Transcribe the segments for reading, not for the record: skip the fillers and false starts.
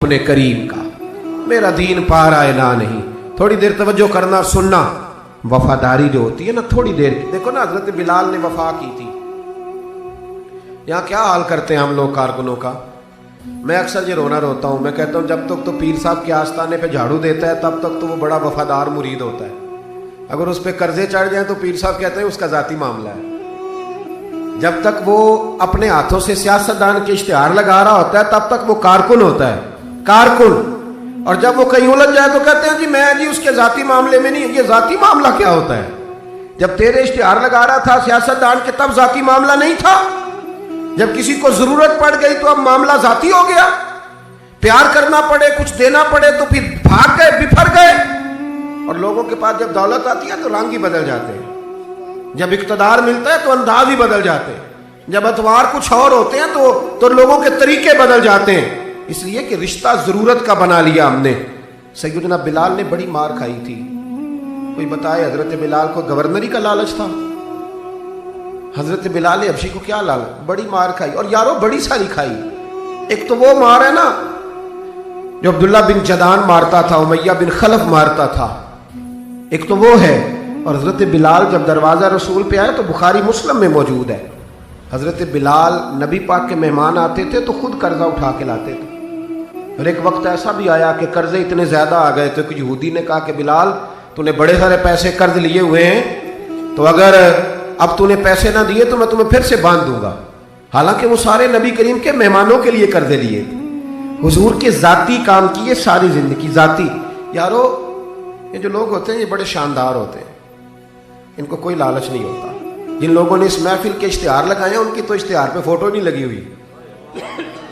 अपने करीम का, मेरा दीन पा रहा है ना नहीं। थोड़ी देर तवज्जो करना सुनना। वफादारी जो होती है ना, थोड़ी देर की, देखो ना हजरत बिलाल ने वफा की थी। यहाँ क्या हाल करते हैं हम लोग कारकुनों का। मैं अक्सर ये रोता हूँ। मैं कहता हूँ जब तक तो पीर साहब के आस्थाने पे झाड़ू देता है तब तक तो वो बड़ा वफादार मुरीद होता है। अगर उस पर कर्जे चढ़ जाए तो पीर साहब कहते हैं उसका जाती मामला है। जब तक वो अपने हाथों से सियासतदान के इश्तिहार लगा रहा होता है तब तक वो कारकुन होता है, कारकुन। और जब वो कहीं उलझ जाए तो कहते हैं जी मैं जी उसके जाती मामले में नहीं। ये जाती मामला क्या होता है? जब तेरे इश्तिहार लगा रहा था सियासतदान के तब जाती मामला नहीं था। जब किसी को जरूरत पड़ गई तो अब मामला जाती हो गया। प्यार करना पड़े, कुछ देना पड़े तो फिर भाग गए, बिफर गए। और लोगों के पास जब दौलत आती है तो रंग ही बदल जाते हैं। जब इक़्तिदार मिलता है तो अंदाज ही बदल जाते हैं। जब अतवार कुछ और होते हैं तो लोगों के तरीके बदल जाते हैं। इसलिए कि रिश्ता जरूरत का बना लिया हमने। सैयदना बिलाल ने बड़ी मार खाई थी। कोई बताए हजरत बिलाल को गवर्नरी का लालच था? हजरत बिलाल हबशी को क्या लालच? बड़ी मार खाई। और यारो बड़ी सारी खाई। एक तो वो मार है ना जो अब्दुल्ला बिन जदान मारता था, उमैया बिन खलफ मारता था, एक तो वो है। और हजरत बिलाल जब दरवाजा रसूल पे आए तो बुखारी मुस्लिम में मौजूद है। हजरत बिलाल नबी पाक के मेहमान आते थे तो खुद कर्जा उठा के लाते थे। और एक वक्त ऐसा भी आया कि कर्जे इतने ज्यादा आ गए थे कि यहूदी ने कहा कि बिलाल तूने बड़े सारे पैसे कर्ज लिए हुए हैं, तो अगर अब तूने पैसे ना दिए तो मैं तुम्हें फिर से बांध दूंगा। हालांकि वो सारे नबी करीम के मेहमानों के लिए कर्जे लिए थे। हुजूर के जाती काम की ये सारी जिंदगी जाती। यारो ये जो लोग होते हैं ये बड़े शानदार होते हैं, इनको कोई लालच नहीं होता। जिन लोगों ने इस महफिल के इश्तिहार लगाए हैं उनकी तो इश्तिहार पे फोटो नहीं लगी हुई।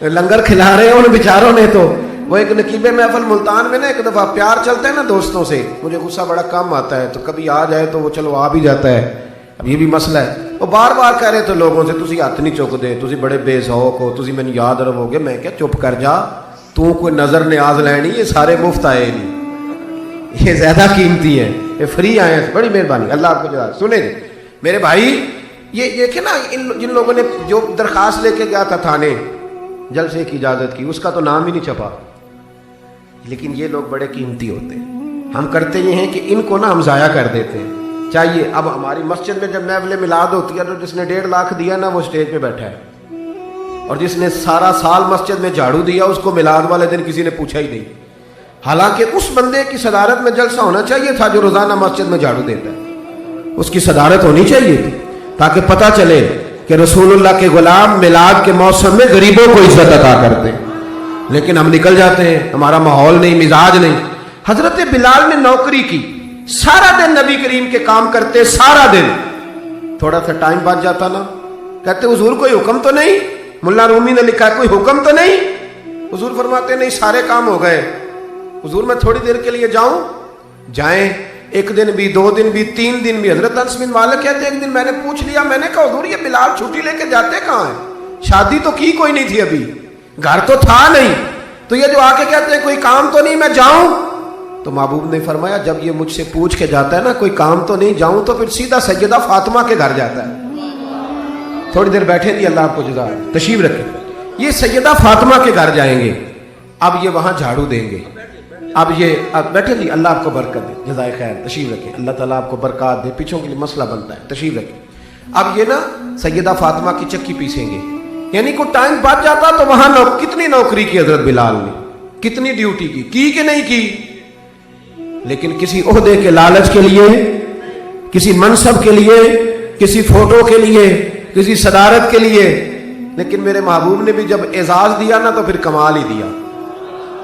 लंगर खिला रहे हैं उन बेचारों ने तो। वो एक नकीबे महफिल मुल्तान में ना एक दफा प्यार चलता है ना दोस्तों से, मुझे गुस्सा बड़ा कम आता है तो कभी आ जाए तो वो चलो आ भी जाता है। अब ये भी मसला है। वो बार बार कह रहे थे लोगों से तुसी हथ नहीं चुक दे, तुसी बड़े बेसौक हो, तुसी मैंने याद रहोगे। मैं क्या चुप कर जा, तू कोई नजर न्याज लैनी, ये सारे मुफ्त आए नहीं, ये ज्यादा कीमती है, ये फ्री आए हैं। बड़ी मेहरबानी, अल्लाह आपको जवाब सुने मेरे भाई। ये देखे ना जिन लोगों ने जो दरखास्त लेके गया था थाने जलसे की इजाजत की, उसका तो नाम ही नहीं छपा। लेकिन ये लोग बड़े कीमती होते हैं। हम करते ये हैं कि इनको ना हम जाया कर देते हैं। चाहिए अब हमारी मस्जिद में जब महफिल मिलाद होती है तो जिसने 1.5 लाख दिया ना वो स्टेज पे बैठा है, और जिसने सारा साल मस्जिद में झाड़ू दिया उसको मिलाद वाले दिन किसी ने पूछा ही नहीं। हालांकि उस बंदे की सदारत में जलसा होना चाहिए था जो रोजाना मस्जिद में झाड़ू देता है। उसकी सदारत होनी चाहिए थी ताकि पता चले कि रसूलुल्लाह के गुलाम मिलाद के मौसम में गरीबों को इज्जत अता करते हैं। लेकिन हम निकल जाते हैं, हमारा माहौल नहीं, मिजाज नहीं। हजरत बिलाल ने नौकरी की, सारा दिन नबी करीम के काम करते, सारा दिन। थोड़ा सा टाइम बच जाता ना, कहते हुजूर कोई हुक्म तो नहीं? मुल्ला रूमी ने लिखा कोई हुक्म तो नहीं? हुजूर फरमाते नहीं, सारे काम हो गए। हुजूर मैं थोड़ी देर के लिए जाऊं? जाएं। एक दिन भी, 2 दिन भी, 3 दिन भी। हजरत अनस बिन मालिक कहते एक दिन मैंने पूछ लिया, मैंने कहा हुजूर ये बिलाल छुट्टी लेके जाते कहाँ हैं? शादी तो की कोई नहीं थी, अभी घर तो था नहीं, तो ये जो आके कहते हैं कोई काम तो नहीं, मैं जाऊं? तो महबूब ने फरमाया जब ये मुझसे पूछ के जाता है ना कोई काम तो नहीं, जाऊं, तो फिर सीधा सैयदा फातिमा के घर जाता है। थोड़ी देर बैठे दी, अल्लाह आपको जज़ा तशरीफ रखे। ये सैयदा फातिमा के घर जाएंगे, अब ये वहां झाड़ू देंगे। अब बैठे दी, अल्लाह आपको बरकत दे, जज़ाए खैर, तशरीफ रखे, अल्लाह ताला आपको बरकत दे। पीछों के लिए मसला बनता है, तशरीफ रखे। अब ये ना सैयदा फातिमा की चक्की पीसेंगे, यानी को टाइम बच जाता तो वहां कितनी नौकरी की हजरत बिलाल ने, कितनी ड्यूटी की कि नहीं की? लेकिन किसी ओहदे के लालच के लिए, किसी मनसब के लिए, किसी फोटो के लिए, किसी सदारत के लिए। लेकिन मेरे महबूब ने भी जब एजाज दिया ना तो फिर कमाल ही दिया।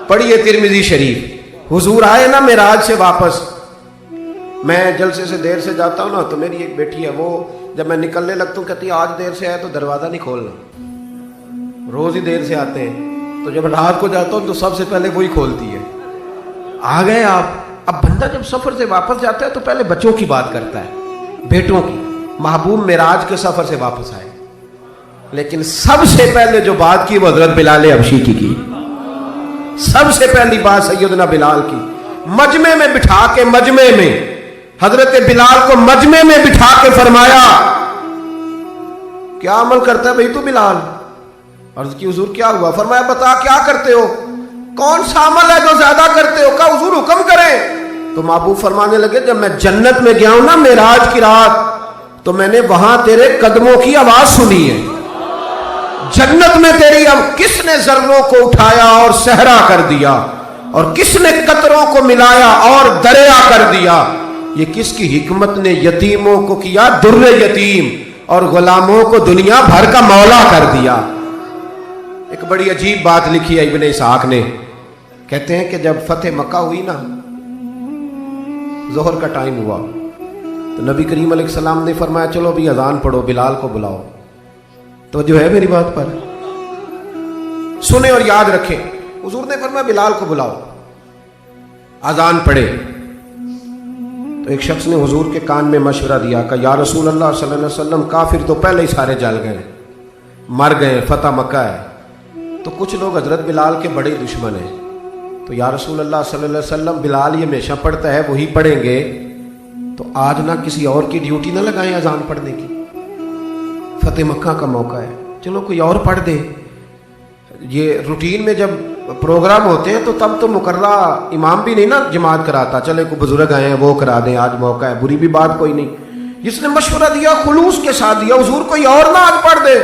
पढ़िए तिरमिजी शरीफ, हुजूर आए ना मेराज से वापस। मैं जलसे से देर से जाता हूँ ना तो मेरी एक बेटी है, वो जब मैं निकलने लगता हूँ कहती है आज देर से आए तो दरवाजा नहीं खोलना। रोज ही देर से आते हैं, तो जब रात को जाता हूँ तो सबसे पहले वही खोलती है। आ गए आप। अब बंदा जब सफर से वापस जाता है तो पहले बच्चों की बात करता है, बेटों की। महबूब मेराज के सफर से वापस आए, लेकिन सबसे पहले जो बात की वो हजरत बिलाल हबशी की। सबसे पहली बात सैयदना बिलाल की, मजमे में बिठा के, मजमे में हजरत बिलाल को मजमे में बिठा के फरमाया क्या अमल करता है भाई तू बिलाल? अर्ज की हुजूर क्या हुआ? फरमाया बता क्या करते हो? कौन सा अमल है जो ज्यादा करते हो? कहा हुजूर हुक्म करें। तो महबूब फरमाने लगे जब मैं जन्नत में गया हूं ना मेराज की रात, तो मैंने वहां तेरे कदमों की आवाज सुनी है। जन्नत में तेरी अब किसने जर्रों को उठाया और सहरा कर दिया, और किसने कतरों को मिलाया और दरिया कर दिया। ये किसकी हिकमत ने यतीमों को किया दुर्रे यतीम, और गुलामों को दुनिया भर का मौला कर दिया। एक बड़ी अजीब बात लिखी है इब्ने इसहाक ने, कहते हैं कि जब फतेह मक्का हुई ना, जोहर का टाइम हुआ, तो नबी करीम अलैहिस्सलाम ने फरमाया चलो अभी अजान पढ़ो, बिलाल को बुलाओ। तो जो है मेरी बात पर सुने और याद रखें। हुजूर ने फरमाया बिलाल को बुलाओ, अजान पढ़े। तो एक शख्स ने हुजूर के कान में मशवरा दिया कि या रसूल अल्लाह सल्लल्लाहु अलैहि वसल्लम, काफिर तो पहले ही सारे जल गए, मर गए, फतह मक्का है, तो कुछ लोग हजरत बिलाल के बड़े दुश्मन हैं। तो या रसूल अल्लाह सल्लल्लाहु अलैहि वसल्लम, बिलाल ये हमेशा पढ़ता है, वही पढ़ेंगे, तो आज ना किसी और की ड्यूटी ना लगाएं अजान पढ़ने की, फतेह मक्का का मौका है, चलो कोई और पढ़ दे। ये रूटीन में जब प्रोग्राम होते हैं तो तब तो मुकर्रा इमाम भी नहीं ना जमात कराता, चले कोई बुजुर्ग आए हैं वो करा दें, आज मौका है, बुरी भी बात कोई नहीं। जिसने मशवरा दिया खुलूस के साथ दिया, हुजूर कोई और ना आज पढ़ दे।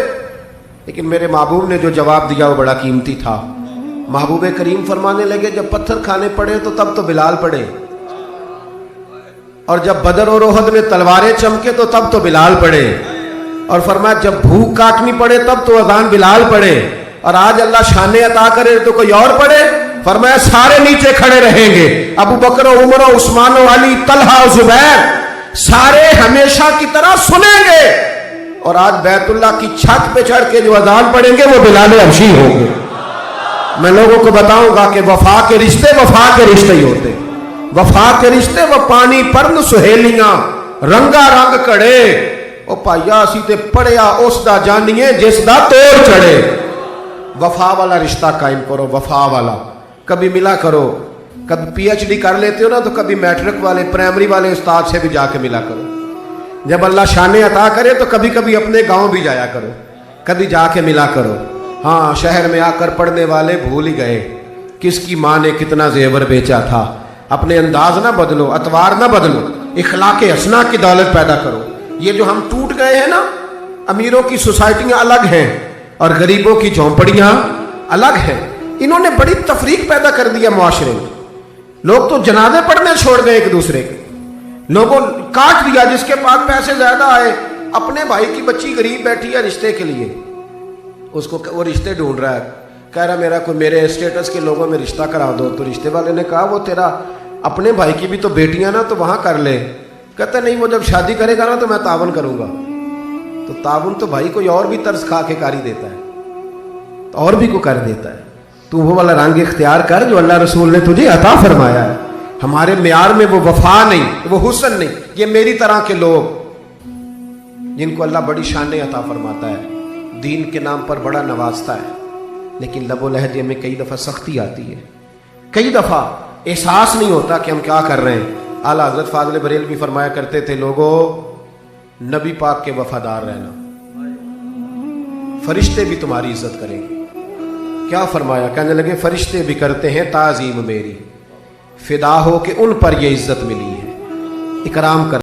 लेकिन मेरे महबूब ने जो जवाब दिया वो बड़ा कीमती था। महबूब करीम फरमाने लगे जब पत्थर खाने पड़े तो तब तो बिलाल पड़े, और जब बदर और ओहद में तलवारें चमके तो तब तो बिलाल पड़े, और फरमाया जब भूख काटनी पड़े तब तो अजान बिलाल पड़े, और आज अल्लाह शाने अता करे तो कोई और पड़े। फरमाया सारे नीचे खड़े रहेंगे, अबू बकर, उमर, उस्मान, अली, तलहा, जुबैर, सारे हमेशा की तरह सुनेंगे, और आज बैतुल्लाह की छत पे चढ़ के जो अजान पढ़ेंगे वो बिलाल हबशी होंगे। मैं लोगों को बताऊंगा कि वफा के रिश्ते ही होते, वफा के रिश्ते वो पानी परन सुहेलियां रंगा रंग कड़े, ओ भाइया असी ते पढ़िया उस दा जानिए जिस दा तोड़ चढ़े। वफा वाला रिश्ता कायम करो, वफा वाला। कभी मिला करो, कभी पीएचडी कर लेते हो ना तो कभी मैट्रिक वाले प्राइमरी वाले उस्ताद से भी जाके मिला करो। जब अल्लाह शाने अता करे तो कभी कभी अपने गांव भी जाया करो, कभी जाके मिला करो। हाँ, शहर में आकर पढ़ने वाले भूल ही गए किसकी माँ ने कितना जेवर बेचा था। अपने अंदाज ना बदलो, अतवार ना बदलो, इखलाके हसना की दौलत पैदा करो। ये जो हम टूट गए हैं ना, अमीरों की सोसाइटियां अलग हैं और गरीबों की झोंपड़ियां अलग हैं। इन्होंने बड़ी तफरीक पैदा कर दिया मुआशरे में। लोग तो जनाजे पढ़ने छोड़ गए एक दूसरे के, लोगों काट दिया। जिसके पास पैसे ज्यादा आए, अपने भाई की बच्ची गरीब बैठी है रिश्ते के लिए, उसको वो रिश्ते ढूंढ रहा है, कह रहा मेरा कोई मेरे स्टेटस के लोगों में रिश्ता करा दो। तो रिश्ते वाले ने कहा वो तेरा अपने भाई की भी तो बेटियां ना, तो वहां कर ले। कहता नहीं, वो जब शादी करेगा ना तो मैं तावन करूंगा। तो तावन तो भाई कोई और भी तर्ज खा के कारी देता है, तो और भी को कर देता है। तू वो वाला रंग इख्तियार कर जो अल्लाह रसूल ने तुझे अता फरमाया है। हमारे म्यार में वो वफा नहीं, वो हुस्न नहीं। ये मेरी तरह के लोग जिनको अल्लाह बड़ी शानें अता फरमाता है, दीन के नाम पर बड़ा नवाजता है, लेकिन लबो लहजे में कई दफ़ा सख्ती आती है, कई दफ़ा एहसास नहीं होता कि हम क्या कर रहे हैं। आला हज़रत फाज़िल बरेल भी फरमाया करते थे, लोगों नबी पाक के वफादार रहना, फरिश्ते भी तुम्हारी इज्जत करेंगे। क्या फरमाया? कहने लगे फरिश्ते भी करते हैं ताज़ीम मेरी, फिदा हो के उन पर ये इज्जत मिली है, इकराम कर